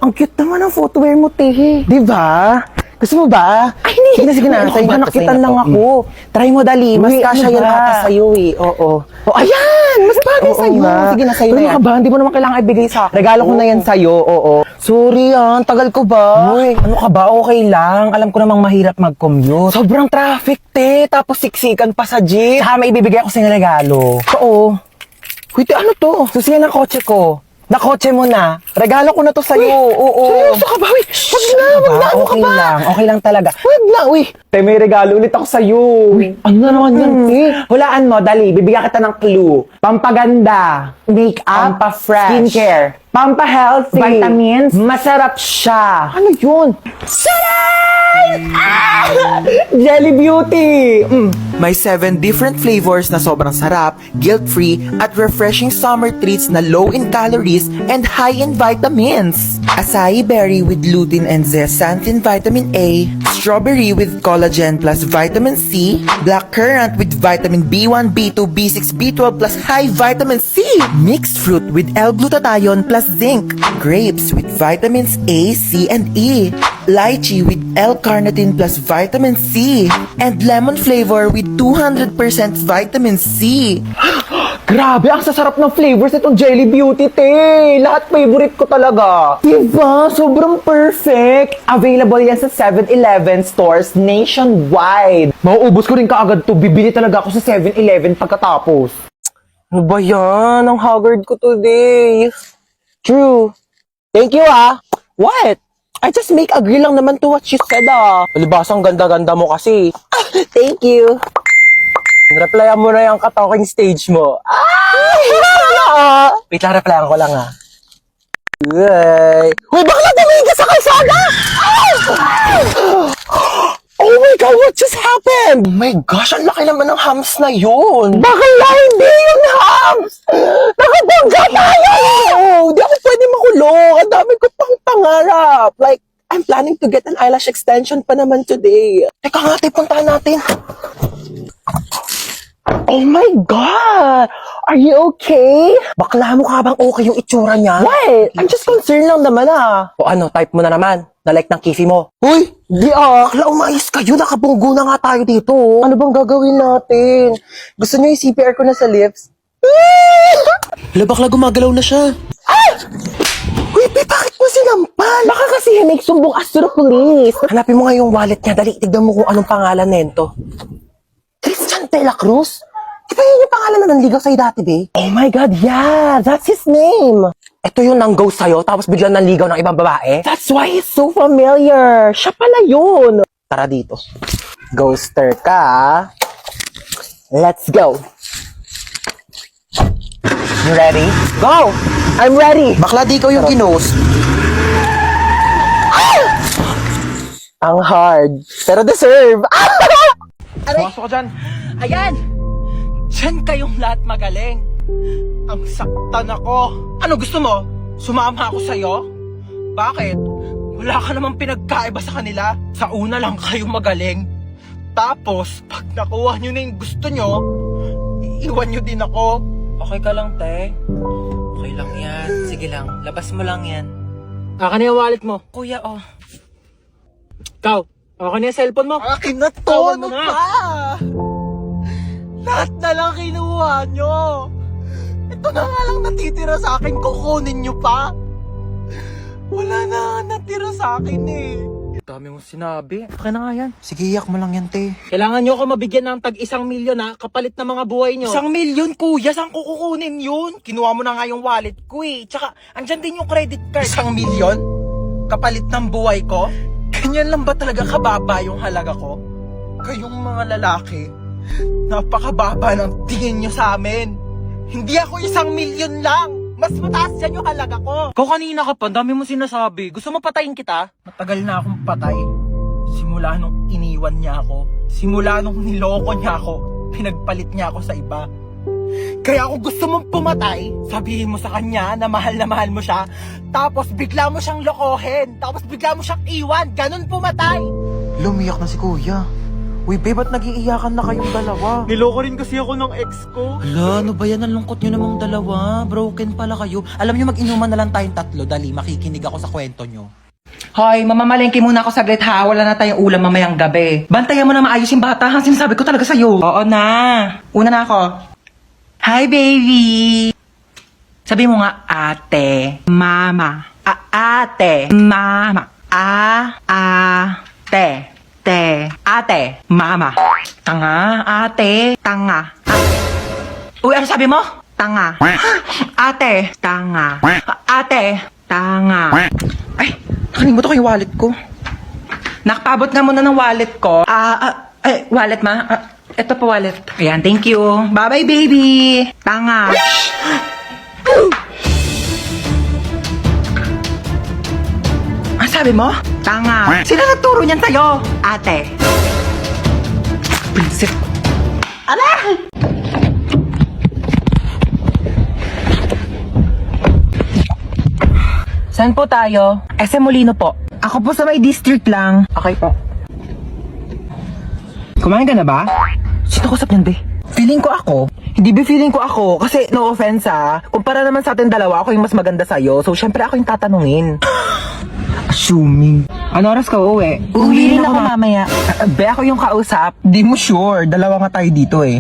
Ang cute naman ang footwear mo, te. Di ba? Gusto mo ba? Ay, hindi. Sige na. Sa'yo na nakitan lang ako. Try mo, dali. Mas kasya yan ata sa'yo eh. Oo. Oh, ayan! Mas bagay sa'yo. Sige na, sa'yo na yan. Ano ka ba? Hindi mo naman kailangan ibigay sa akin. Regalo ko na yan sa'yo. Oo. Sorry tagal ko ba? Uy, ano ka ba? Okay lang. Alam ko namang mahirap mag-commute. Sobrang traffic, te. Tapos siksikan pa sa jeep. Saka may ibibigay ako sa'yo ng regalo. Oo. Uy, te, ano to? Susiyan ng kotse ko. Nakotse mo na. Regalo ko na to sa'yo. Oo. Seryoso ka ba? Uy, wag na. Okay lang. Okay lang talaga. Wag na, uy. Te, may regalo ulit ako sa'yo. Uy, ano na naman yan, te? Hulaan mo, dali. Bibigyan kita ng clue. Pampaganda. Make-up. Pampa-fresh. Skincare. Pampa-healthy. Vitamins. Masarap siya. Ano yun? Jelly Beauty! May 7 different flavors na sobrang sarap, guilt-free, at refreshing summer treats na low in calories and high in vitamins. Acai berry with lutein and zeaxanthin vitamin A, strawberry with collagen plus vitamin C, black currant with vitamin B1, B2, B6, B12 plus high vitamin C, mixed fruit with L-glutathione plus zinc, grapes with vitamins A, C, and E, lychee with L-carnitine plus vitamin C, and lemon flavor with 200% vitamin C. Grabe, ang sasarap ng flavors nitong Jelly Beauty, te. Lahat favorite ko talaga. Diba? Sobrang perfect. Available yan sa 7-Eleven stores nationwide. Mauubos ko rin kaagad to. Bibili talaga ako sa 7-Eleven pagkatapos. Ano ba yan? Ang haggard ko today. True. Thank you, What? I just make agree lang naman to what you said, Palibas, ang ganda-ganda mo kasi. Thank you. Replyan mo na yung ka-talking stage mo. Wait lang, replyan ko lang, Uy, bakla tumigil sa kalsada? Oh my God, what just happened? Oh my gosh, ang laki naman ng hams na yun. Bakla, hindi yung hams! Nakabangga tayo! Di ako pwede makulong. Ang dami ko pang pangarap. Like, I'm planning to get an eyelash extension pa naman today. Teka nga, puntahan natin. Oh my God! Are you okay? Bakla mo ka bang okay yung itsura niya? What? I'm just concerned lang naman, O ano, type mo na naman. Na-like ng kisi mo. Uy! Di Bakla, umayos kayo. Nakabunggo na nga tayo dito. Ano bang gagawin natin? Gusto niyo yung CPR ko na sa lips? Hala, bakla gumagalaw na siya. Uy, bakit mo sinampal? Baka kasi hinig sumbong Astro Police. Hanapin mo nga yung wallet niya. Dali, tignan mo kung anong pangalan nento. Christian De La Cruz? Di ba yun yung pangalan na nanligaw sa'yo dati, be? Oh my God, yeah! That's his name! Ito yung nang-ghost sa'yo, tapos biglang nanligaw ng ibang babae? That's why he's so familiar! Siya pala yun! Tara dito. Ghoster ka, Let's go! You ready? Go! I'm ready! Bakla, di ikaw yung ginost. Ang hard, pero deserve! Pumasok ka dyan. Ayan! Diyan kayong lahat magaling. Ang saktan ako. Ano gusto mo? Sumama ako sa'yo? Bakit? Wala ka namang pinagkaiba sa kanila. Sa una lang kayo magaling. Tapos, pag nakuha nyo na yung gusto nyo, iiwan nyo din ako. Okay ka lang, te? Okay lang yan. Sige lang, labas mo lang yan. Akin na yung wallet mo. Kuya, oh. Ikaw, akin na yung cellphone mo. Akin na to! Tawan mo Ano na. pa? Lahat na lang kinuha nyo. Ito na nga lang natitira sa akin, kukunin nyo pa. Wala na natira sa akin eh. Dami mong sinabi. Akin na nga yan. Sige, iyak mo lang yan, te. Kailangan nyo ako mabigyan ng tag 1 milyon kapalit ng mga buhay nyo. 1 milyon, kuya, saan ko kukunin yun? Kinuha mo na nga yung wallet ko eh. Tsaka, andyan din yung credit card. 1 milyon? Kapalit ng buhay ko? Ganyan lang ba talaga kababa yung halaga ko? Kayong mga lalaki, napakababa ng tingin nyo sa amin. Hindi ako 1 milyon lang. Mas mataas yan yung halaga ko. Ikaw kanina ka pa, dami mo sinasabi. Gusto mo patayin kita? Matagal na akong patay. Simula nung iniwan niya ako. Simula nung niloko niya ako. Pinagpalit niya ako sa iba. Kaya kung gusto mong pumatay, sabihin mo sa kanya na mahal mo siya. Tapos bigla mo siyang lokohin. Tapos bigla mo siyang iwan. Ganun pumatay. Lumiyak na si kuya. Uy, babe, ba't nag-iiyakan na kayong dalawa? Niloko rin kasi ako ng ex ko. Hala, ano ba yan? Ang lungkot nyo namang dalawa. Broken pala kayo. Alam nyo, mag-inuman na lang tayong tatlo. Dali, makikinig ako sa kwento nyo. Hoy, mamamalengke muna ako saglit ha. Wala na tayong ulam mamayang gabi. Bantayan mo na maayos yung bata ha. Sinasabi ko talaga sa'yo. Oo na. Una na ako. Hi, baby. Sabi mo nga, ate, mama. Ate, mama. Ate. Ate, mama. Tanga, ate, tanga. Uy, ano sabi mo? Tanga. Ate, tanga. Ate, tanga. Ay, nakalimutan ko yung wallet ko. Nakapabot nga muna ng wallet ko. Wallet ma? Ito pa wallet. Ayan, thank you. Bye-bye, baby. Tanga. Ang sabi mo? Tanga. Sino nagturo niyan sa'yo? Ate. Prinsip. Ala! Saan po tayo? SM Molino po. Ako po sa may district lang. Okay po. Kumain ka na ba? Sino kusap niyan, be? Feeling ko ako. Hindi ba feeling ko ako? Kasi no offense kumpara naman sa atin dalawa, ako yung mas maganda sa'yo. So syempre ako yung tatanungin. Assuming. Ano oras ka uuwi? Uuwi rin ako mamaya. Be, ako yung kausap. Di mo sure. Dalawa nga tayo dito eh.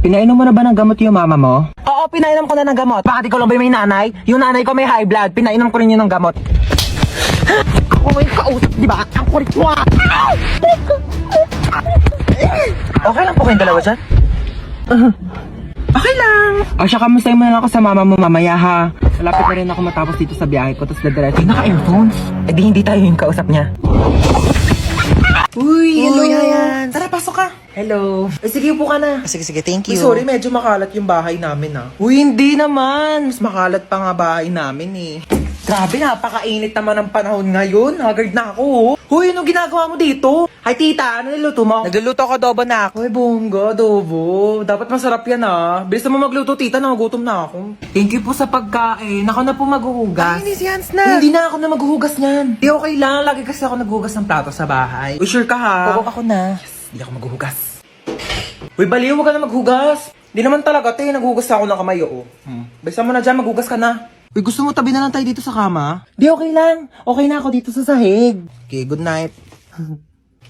Pinainom mo na ba ng gamot yung mama mo? Oo, pinainom ko na ng gamot. Bakit ikaw lang ba may nanay? Yung nanay ko may high blood. Pinainom ko rin yun ng gamot. Ako yung kausap, di ba? Ang kulit mo ah! Okay lang po kayong dalawa dyan? Okay lang. O siya, kamustahin mo na lang ako sa mama mo mamaya ha. Malapit na rin ako matapos dito sa biyahe ko, tapos dadiretso. Naka-earphones? Eh di hindi tayo yung kausap niya. Uy, hello. Yayan. Tara, pasok ka. Hello. Eh, sige, upo ka na. Sige, thank Uy, sorry, medyo makalat yung bahay namin Uy, hindi naman. Mas makalat pa nga bahay namin eh. Grabe, napakainit naman ng panahon ngayon. Haggard na ako. Huy, anong ginagawa mo dito? Hi, tita. Ano niluto mo? Nagluluto ko adobo na ako. Uy, bongga, adobo. Dapat masarap yan Bilis mo magluto, tita. Nagugutom na ako. Thank you po sa pagkain. Ako na po maghuhugas. Ay, si Hans na. Hindi na ako na maghuhugas niyan. Di okay lang. Lagi kasi ako naghuhugas ng plato sa bahay. Uy, sure ka ha? Oo, ako na. Hindi ako maghuhugas. Uy, baliw, huwag ka na maghugas. Hindi naman talaga, naghuhugas ako ng kamay, oo. Bisa mo na dyan, maghugas ka na. Uy, gusto mo tabi na lang tayo dito sa kama? Di okay lang. Okay na ako dito sa sahig. Okay, good night.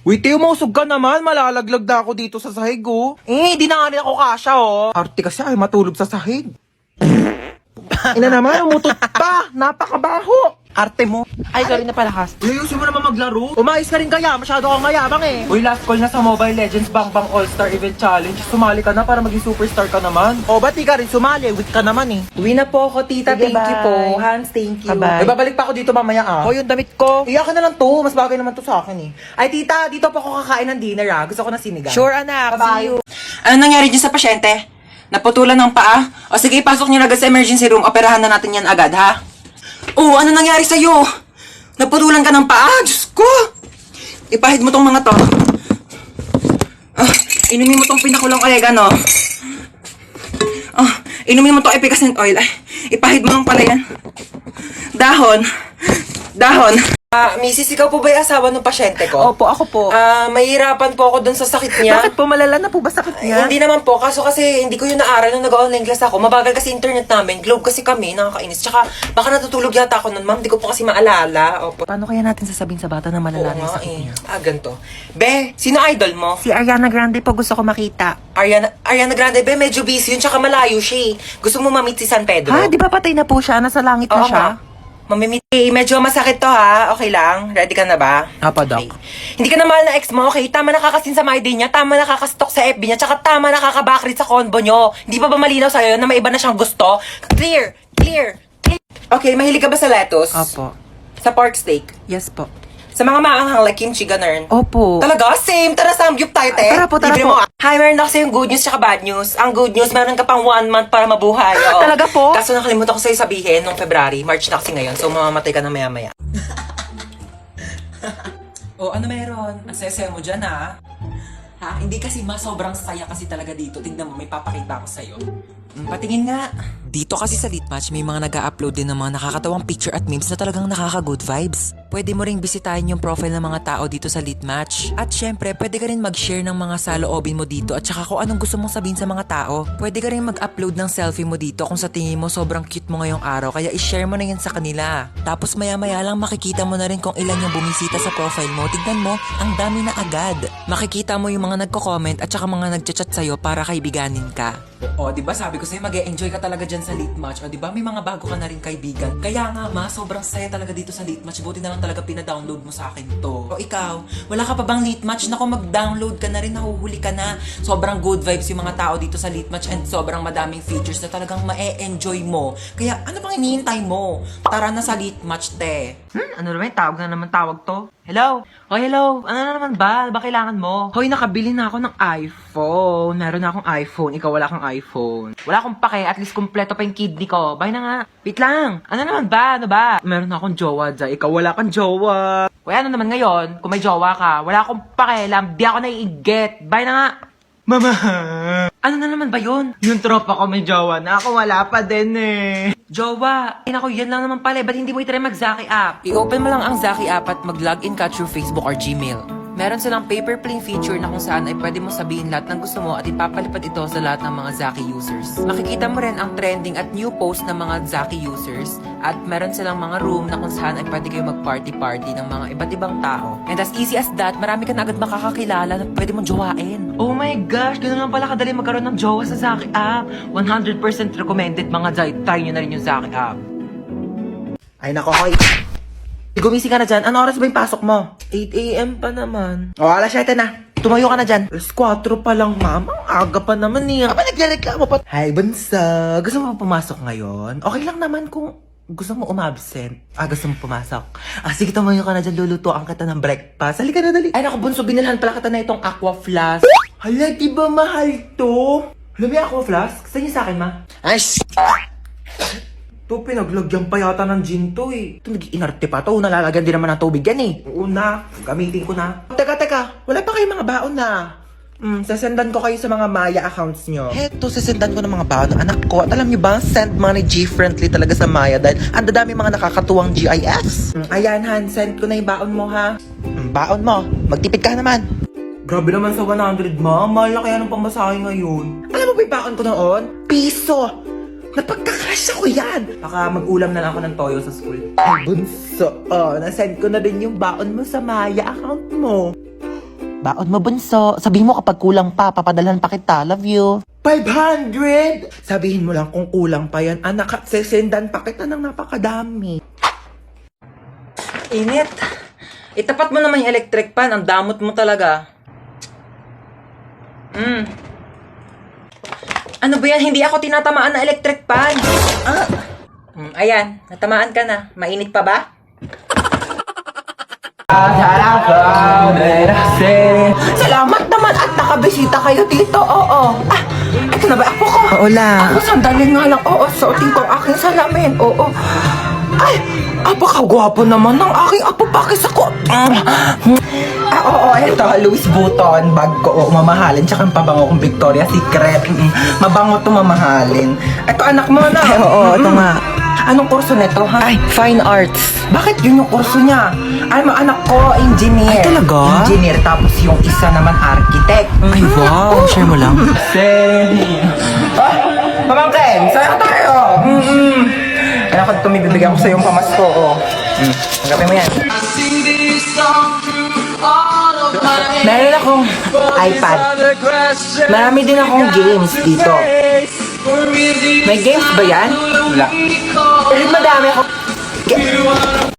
Uy, Teo, mausog ka naman. Malalaglag na ako dito sa sahig, oh. Di na nga rin ako kasha, oh. Arte kasi ay matulog sa sahig. Ina naman, umutot pa. Napakabaho. Arte mo. Ay, sorry na pala, Has. Uy, ayusin mo naman maglaro. Umayos ka rin kaya. Masyado kang mayabang eh. Uy, last call na sa Mobile Legends Bang Bang All-Star Event Challenge. Sumali ka na para maging superstar ka naman. O, ba't di ka rin sumali? Weak ka naman eh. Uwi na po ako, tita. Sige, Thank you bye. po. Hans, thank you. Bye-bye. Ay, babalik pa ako dito mamaya O, yung damit ko. Iyakan na lang to. Mas bagay naman to sa akin eh. Ay, tita, dito po ako kakain ng dinner Gusto ko na sinigang. Sure, anak. Bye-bye. See you. Ano nangyari dyan sa pasyente? Naputulan ng paa? O sige, pasok niyo agad sa emergency room. Operahan na natin yan agad, ha? Oo, ano nangyari sa'yo? Naputulan ka ng paa? Diyos ko! Ipahid mo tong mga to. Inumin mo tong pinakulang oregano. Inumin mo tong efficacent oil. Ay, ipahid mo lang pala yan. Dahon. Mrs., ikaw po ba yung asawa ng pasyente ko? Opo, ako po. Mahirapan po ako dun sa sakit niya. Bakit po malala na po ba sakit niya? Hindi naman po, kaso kasi hindi ko yun naaral nung nag-online class ako. Mabagal kasi internet namin, globe kasi kami, nakakainis. Tsaka baka natutulog yata ako nun, ma'am. Hindi ko po kasi maalala. Opo. Paano kaya natin sasabihin sa bata na malala na yung sakit niya? Ganito. Be, sino idol mo? Si Ariana Grande po gusto ko makita. Ariana Grande, be, medyo busy yun, tsaka malayo siya eh. Gusto mo ma-meet si San Pedro? Ha? Di ba patay na po siya? Nasa langit na Oo siya? nga. Mamimit. Medyo masakit to ha. Okay lang? Ready ka na ba? Apa, Doc? Okay. Hindi ka na mahal na ex mo, okay? Tama nakakasin sa my day niya, tama nakakastalk sa FB niya, tsaka tama nakakabakrit sa convo nyo. Hindi pa ba malinaw sa'yo na may iba na siyang gusto? Clear! Okay, mahilig ka ba sa lettuce? Opo. Sa pork steak? Yes po. Sa mga maanghang like kimchi, ganun? Opo. Talaga? Same! Tara, samgyup tayo, te! Tara po, tara Libre po. mo. Hi, meron ako sa'yo yung good news tsaka bad news. Ang good news, meron ka pang 1 month para mabuhay. Oo. Talaga po? Kaso nakalimutan ko sa'yo sabihin nung February, March na kasi ngayon, so mamamatay ka na maya-maya. Ano meron? Ang saya mo dyan, ha? Hindi kasi sobrang saya kasi talaga dito. Tingnan mo, may papakita ako sa'yo. Patingin nga. Dito kasi sa Litmatch, may mga nag-upload din ng mga nakakatawang picture at memes na talagang nakaka-good vibes. Pwede mo ring bisitahin yung profile ng mga tao dito sa Litmatch. At syempre, pwede ka rin mag-share ng mga saloobin mo dito at saka kung anong gusto mong sabihin sa mga tao. Pwede ka rin mag-upload ng selfie mo dito kung sa tingin mo sobrang cute mo ngayong araw, kaya i-share mo na yan sa kanila. Tapos maya-maya lang makikita mo na rin kung ilan yung bumisita sa profile mo. Tignan mo, ang dami na agad. Makikita mo yung mga nagko-comment at saka mga nagchat-chat sa'yo para kaibiganin ka. O, di ba sabi ko sa'yo, mag-e-enjoy ka talaga dyan sa Litmatch. O, di ba may mga bago ka na rin kaibigan. Kaya nga ma, sobrang saya talaga dito sa Litmatch. Buti na lang talaga pina-download mo sa akin to. O ikaw, wala ka pa bang Litmatch? Naku, mag-download ka na rin, nahuhuli ka na. Sobrang good vibes yung mga tao dito sa Litmatch and sobrang madaming features na talagang ma-e-enjoy mo. Kaya ano pang hinihintay mo? Tara na sa Litmatch, te. Ano naman, tawag na naman tawag to? Hello? Oh, hello? Ano na naman ba? Ba kailangan mo? Hoy, nakabili na ako ng iPhone. Meron na akong iPhone. Ikaw wala kang iPhone. Wala akong pake. At least kumpleto pa yung kidney ko. Bye na nga. Wait lang. Ano naman ba? Ano ba? Meron na akong jowa dyan. Ikaw wala kang jowa. Uy, ano naman ngayon? Kung may jowa ka, wala akong pakialam. Di ako naiigit. Bye na nga. Mama! Ano na naman ba yun? Yung tropa ko may jowa na. Ako wala pa din eh. Jowa! Ako, yan lang naman pala. Ba't hindi mo itry mag-Zaki app? I-open mo lang ang Zaki app at mag-login ka through Facebook or Gmail. Meron silang paper plane feature na kung saan ay pwede mo sabihin lahat ng gusto mo at ipapalipad ito sa lahat ng mga Zaki users. Makikita mo rin ang trending at new post ng mga Zaki users at meron silang mga room na kung saan ay pwede kayo mag-party-party ng mga iba't ibang tao. And as easy as that, marami ka na agad makakakilala na pwede mong jowain. Oh my gosh! Ganun lang pala kadali magkaroon ng jowa sa Zaki app. 100% recommended mga Zay. Try nyo na rin yung Zaki app. Ay nako, hoy. Gumising ka na dyan. Ano oras ba yung pasok mo? 8 a.m. pa naman. O, alas 7 na. Tumayo ka na dyan. Alas 4 pa lang, ma'am. Ang aga pa naman eh. Aba, nagreklamo pa. Hi, Bunsa. Gusto mo pumasok ngayon? Okay lang naman kung gusto mo umabsent. Gusto mo pumasok. Sige, tumayo ka na dyan. Lulutuan kita ng breakfast. Halika na, dali. Ay naku, Bunso, binilhan pala kita na itong aqua flask. Hala, di ba mahal to? Hala, may aqua flask? Saan niyo sa akin, ma? Ay, To, pinaglagyan pa yata ng gin to eh. ito nag-iinarte pa to. Nalalagyan din naman ng tubig yan eh. Oo na, gamitin ko na. Teka. Wala pa kayong mga baon na. Sasendan ko kayo sa mga Maya accounts nyo. Heto, sasendan ko ng mga baon ng anak ko. At alam nyo ba, send money G-friendly talaga sa Maya dahil ang dadami mga nakakatuwang GIFs. Ayan, Han, send ko na yung baon mo, ha? Baon mo, magtipid ka naman. Grabe naman sa 100, ma. Mahal na kaya ng pamasahe ngayon. Alam mo ba yung baon ko noon? Piso! Napagkakasya ko yan! Baka mag-ulam na lang ako ng toyo sa school. Ay, Bunso, nasend ko na rin yung baon mo sa Maya account mo. Baon mo, Bunso. Sabihin mo kapag kulang pa, papadalhan pa kita. Love you. 500! Sabihin mo lang kung kulang pa yan. Anak, at sesendan pa kita ng napakadami. Init. Itapat mo naman yung electric pan. Ang damot mo talaga. Ano ba yan? Hindi ako tinatamaan ng electric pan. Ayan, natamaan ka na. Mainit pa ba? Salamat naman at nakabisita kayo dito. Oo. Ito na ba ako ko? Oo lang. Ako sandali nga lang. Oo, suotin ko ang aking salamin. Oo. Ay, apakagwapo naman ng aking apo. Pakis ako. Oo, ito. Louis Vuitton. Bag ko. Oo, mamahalin. Tsaka ang pabango kong Victoria's Secret. Mabango to mamahalin. Ito, anak mo na. Oo, ito nga. Anong kurso nito, ha? Ay, fine arts. Bakit yun yung kurso niya? Ay, anak ko, engineer. Ay, talaga? Engineer, tapos yung isa naman architect. Ay, wow. Share mo lang. Pamangkin, saan tayo? Anak ko, ito may bibigyan ko sa yung pamasko. Tanggapin mo yan. Meron akong iPad. Marami din akong games dito. May games ba yan? Wala. Pero madami ako.